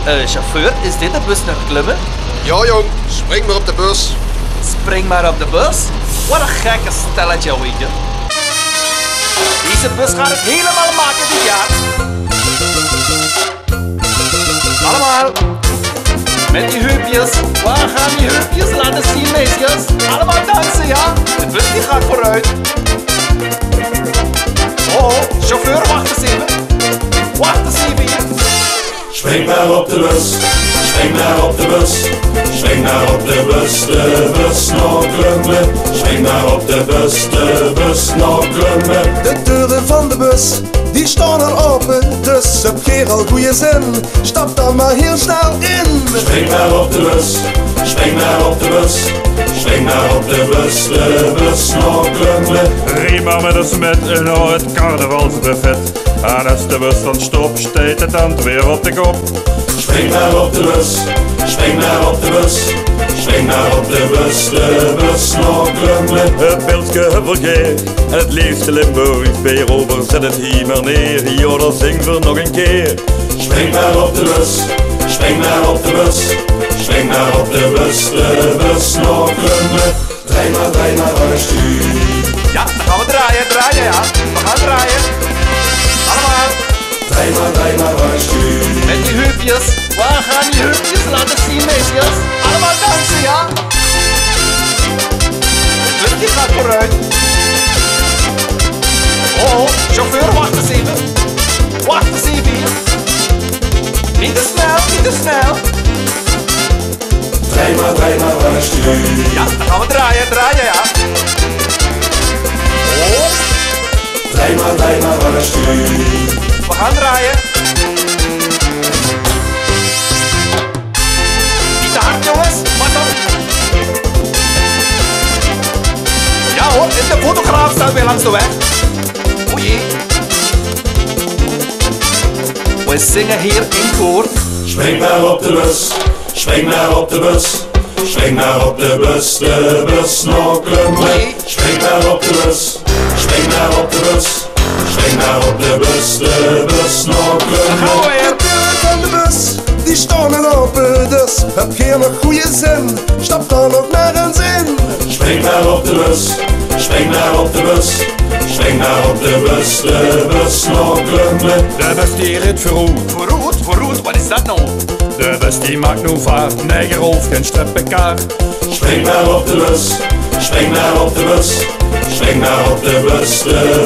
Chauffeur, is dit de bus naar Klubben? Ja jong, spring maar op de bus. Spring maar op de bus. Wat een gekke stelletje, weet je. Deze bus gaat het helemaal maken dit jaar. Allemaal. Met die heupjes. Waar gaan die heupjes laten zien, meisjes? Allemaal dansen, ja? De bus die gaat vooruit. Oh, chauffeur, wacht eens even. Wacht eens even hier. Spring maar op de bus, spring maar op de bus, spring maar op de bus naar Klummen. Spring maar op de bus naar Klummen. De deuren van de bus, die staan al open, dus heb geen al goede zin. Stap dan maar heel snel in. Spring maar op de bus, spring maar op de bus, spring maar op de bus naar Klummen. Riem maar met een smet en nou het carnavalsbuffet. En als de bus dan stopt, steekt het dan weer op de kop. Spring maar op de bus, spring maar op de bus, spring maar op de bus naar Klummen. Het beeldje vulgair, het liefste Limburgs beer over, zet het hier maar neer, hier dan zing we nog een keer. Spring maar op de bus, spring maar op de bus, spring maar op de bus naar Klummen. Draai maar alsjeblieft. Ja, dan gaan we draaien, ja. We gaan draaien. Allemaal. Draai maar alsjeblieft. Met die heupjes. Waar gaan die heupjes laten zien, meisjes? Allemaal dansen, ja? De bus die gaat vooruit. Oh, chauffeur, wacht eens even. Wacht eens even hier. Niet te snel, niet te snel. Draai maar alsjeblieft. Ja, dan gaan we draaien, ja. Oh, Draai maar alsjeblieft. we gaan draaien. Niet te hard, jongens. Pas op. Ja hoor, en de fotograaf staat weer langs de weg. O jee. We zingen hier in koor. Spring maar op de bus, spring maar op de bus, spring maar op de bus naar Klummen. Spring maar op de bus, spring maar op de bus, spring maar op de bus naar Dan Klummen. gaan we weer. De deuren van de bus, die staan al open, dus heb geen nog goede zin. Stap dan ook maar eens in. Spring maar op de bus, spring maar op de bus, spring maar op de bus naar Klummen. De bus die rit verroet, Vooruit, wat is dat nou? de bus die maakt nu vaart, neiger hoofd geen strippenkaart. Spring maar op de bus, spring maar op de bus, spring maar op de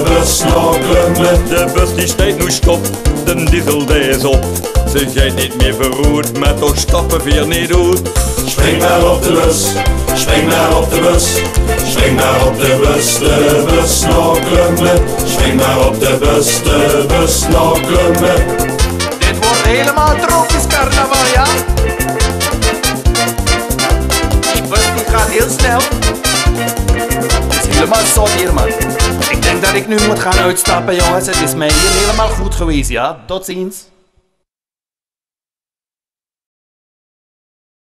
bus naar Klummen. De bus die steekt nu stop, de diesel die is op. Ze gaat niet meer verroet, maar toch stappen weer niet doet. Spring maar op de bus, spring maar op de bus, spring maar op de bus naar Klummen. Spring maar op de bus naar Klummen. Dit wordt helemaal tropisch carnaval, ja? Die bus die gaat heel snel. Het is helemaal zot hier, man. Ik denk dat ik nu moet gaan uitstappen, jongens. Het is mij hier helemaal goed geweest, ja? Tot ziens.